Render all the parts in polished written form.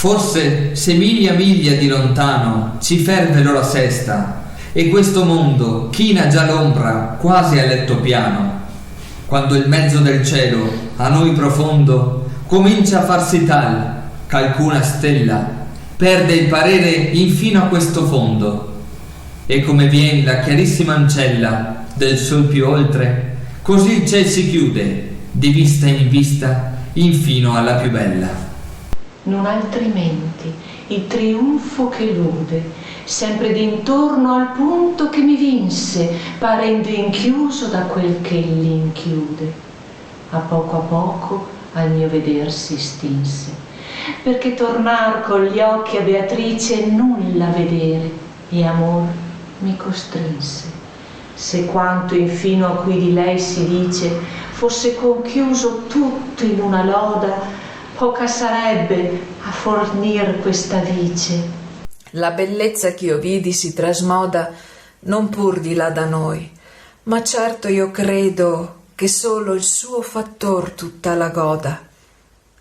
Forse se miglia di lontano ci ferve l'ora sesta, e questo mondo china già l'ombra quasi al letto piano, quando il mezzo del cielo a noi profondo comincia a farsi tal ch'alcuna stella perde il parere infino a questo fondo, e come vien la chiarissima ancella del sol più oltre, così il ciel si chiude di vista in vista infino alla più bella. Non altrimenti il trionfo che lude, sempre d'intorno al punto che mi vinse, parendo inchiuso da quel che l'inchiude. A poco al mio veder si stinse, perché tornar con gli occhi a Beatrice nulla vedere, e amor mi costrinse. Se quanto infino a cui di lei si dice fosse conchiuso tutto in una loda, poca sarebbe a fornir questa vice. La bellezza ch'io vidi si trasmoda non pur di là da noi, ma certo io credo che solo il suo fattor tutta la goda.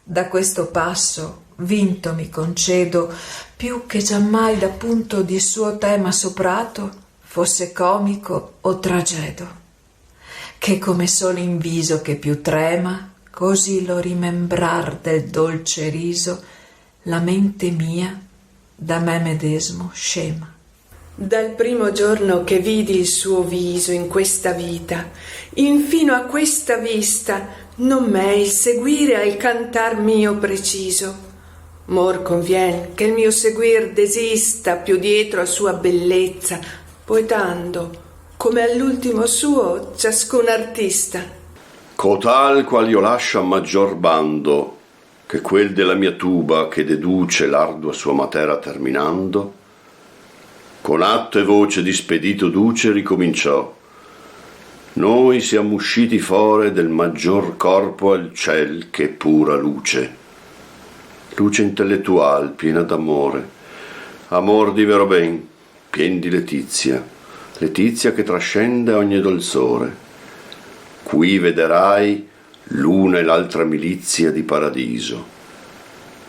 Da questo passo vinto mi concedo, più che giammai da punto di suo tema soprato fosse comico o tragedo, che come solo in viso che più trema, così lo rimembrar del dolce riso, la mente mia da me medesmo scema. Dal primo giorno che vidi il suo viso in questa vita, infino a questa vista, non m'è il seguire al cantar mio preciso. Mor convien che il mio seguir desista più dietro a sua bellezza, poetando, come all'ultimo suo, ciascun artista. Cotal qual io lascia maggior bando che quel della mia tuba che deduce l'ardua sua matera terminando, con atto e voce di spedito duce ricominciò: noi siamo usciti fore del maggior corpo al ciel che pura luce intellettual piena d'amore, amor di vero ben, pien di letizia che trascende ogni dolzore. Qui vederai l'una e l'altra milizia di paradiso,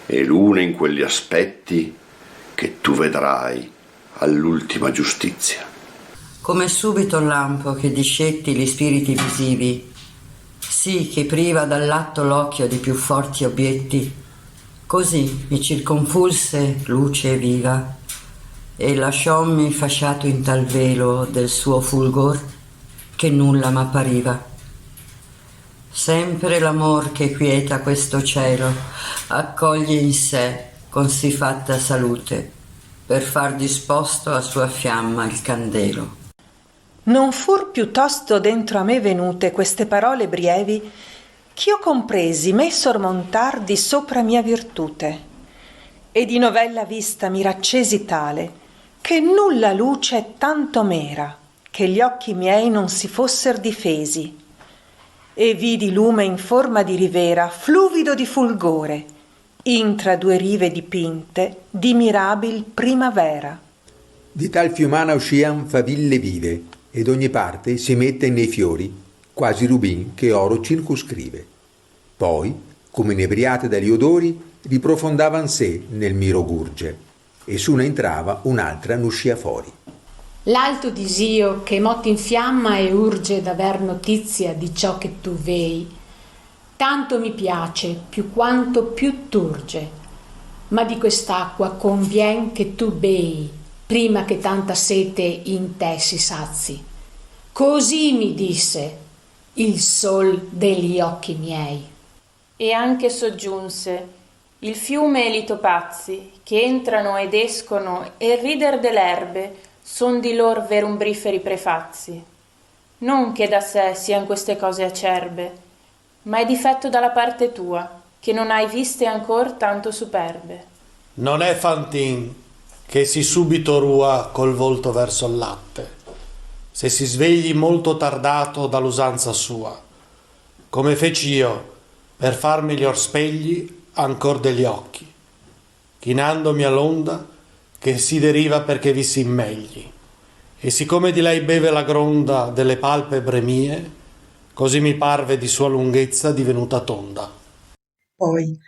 e l'una in quegli aspetti che tu vedrai all'ultima giustizia. Come subito il lampo che discetti gli spiriti visivi, sì che priva dall'atto l'occhio di più forti obietti, così mi circonfulse luce viva, e lasciommi fasciato in tal velo del suo fulgor che nulla m'appariva. Sempre l'amor che quieta questo cielo accoglie in sé con sì fatta salute, per far disposto a sua fiamma il candelo. Non fur piuttosto dentro a me venute queste parole brievi, ch'io compresi me sormontar di sopra mia virtute, e di novella vista mi raccesi tale, che nulla luce tanto m'era, che gli occhi miei non si fosser difesi, e vidi lume in forma di rivera, fluvido di fulgore, intra due rive dipinte di mirabil primavera. Di tal fiumana uscian faville vive, ed ogni parte si mette nei fiori, quasi rubin che oro circoscrive. Poi, come inebriate dagli odori, riprofondavan sé nel miro gurge, e su ne entrava un'altra n'uscia fuori. L'alto disio che motti infiamma e urge d'aver notizia di ciò che tu vei, tanto mi piace più quanto più turge, ma di quest'acqua convien che tu bei, prima che tanta sete in te si sazi. Così mi disse il sol degli occhi miei. E anche soggiunse: il fiume e li topazzi che entrano ed escono e il rider dell'erbe son di lor verumbriferi prefazzi. Non che da sé sian queste cose acerbe, ma è difetto dalla parte tua, che non hai viste ancor tanto superbe. Non è fantin che si subito rua col volto verso il latte, se si svegli molto tardato dall'usanza sua, come feci io per far miglior spegli ancor degli occhi, chinandomi all'onda che si deriva perché vi si immegli, e siccome di lei beve la gronda delle palpebre mie, così mi parve di sua lunghezza divenuta tonda. Poi,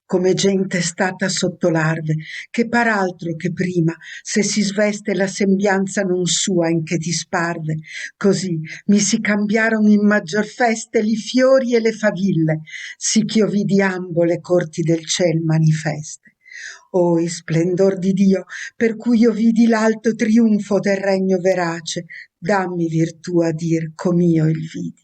come gente stata sotto larve, che par altro che prima, se si sveste la sembianza non sua in che ti sparve. Così mi si cambiarono in maggior feste li fiori e le faville, sì ch'io vidi ambo le corti del ciel manifeste. Oh, splendor di Dio, per cui io vidi l'alto trionfo del regno verace, dammi virtù a dir com'io il vidi.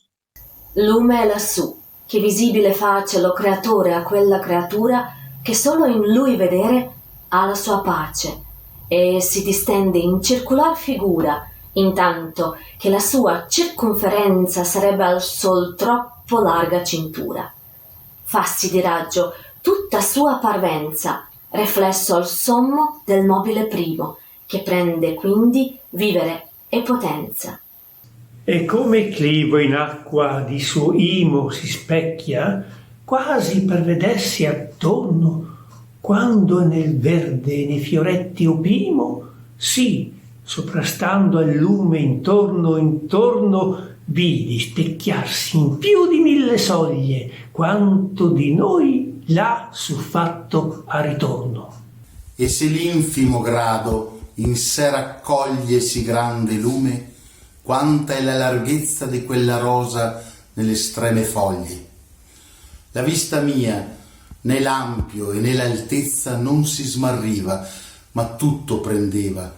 Lume è lassù, che visibile face lo creatore a quella creatura che solo in lui vedere ha la sua pace e si distende in circolar figura, intanto che la sua circonferenza sarebbe al sol troppo larga cintura. Fassi di raggio tutta sua parvenza, riflesso al sommo del mobile primo, che prende quindi vivere e potenza. E come clivo in acqua di suo imo si specchia, quasi per vedersi attorno, quando nel verde nei fioretti opimo, sì, soprastando al lume intorno, vidi specchiarsi in più di 1000 soglie, quanto di noi là su fatto a ritorno. E se l'infimo grado in sé raccoglie sì grande lume, quanta è la larghezza di quella rosa nelle estreme foglie. La vista mia né l'ampio e né l'altezza non si smarriva, ma tutto prendeva,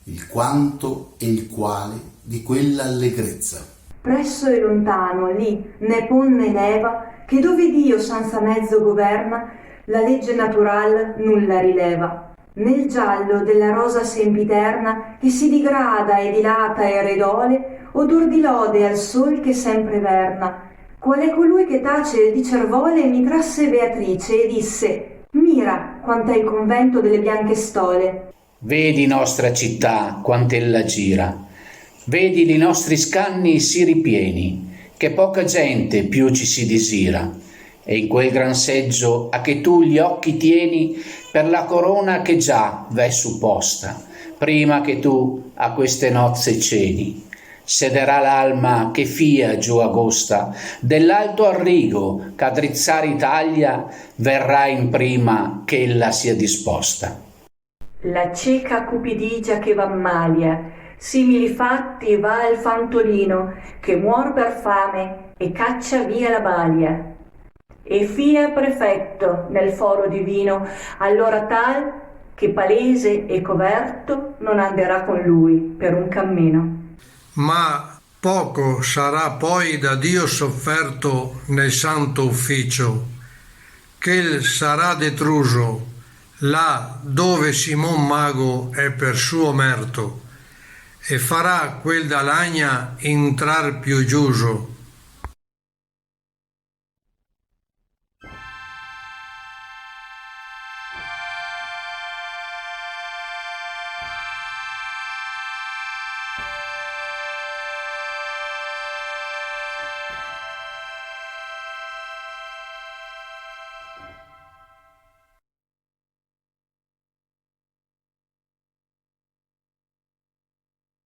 il quanto e il quale di quella allegrezza. Presso e lontano, lì, né pon né leva, che dove Dio senza mezzo governa, la legge natural nulla rileva. Nel giallo della rosa sempiterna che si digrada e dilata e redole, odor di lode al sol che sempre verna. Qual è colui che tace di cervole mi trasse Beatrice e disse: mira quant'è il convento delle bianche stole. Vedi nostra città quant'ella gira, vedi li nostri scanni sì ripieni, che poca gente più ci si disira. E in quel gran seggio a che tu gli occhi tieni, per la corona che già v'è supposta, prima che tu a queste nozze ceni, sederà l'alma che fia giù agosta, dell'alto arrigo che a drizzare Italia verrà in prima che ella sia disposta. La cieca cupidigia che v'ammalia, simili fatti va al fantolino, che muor per fame e caccia via la balia. E fia prefetto nel foro divino, allora tal che palese e coverto non anderà con lui per un cammino. Ma poco sarà poi da Dio sofferto nel santo ufficio, che sarà detruso là dove Simon Mago è per suo merto, e farà quel da lagna intrar più giuso,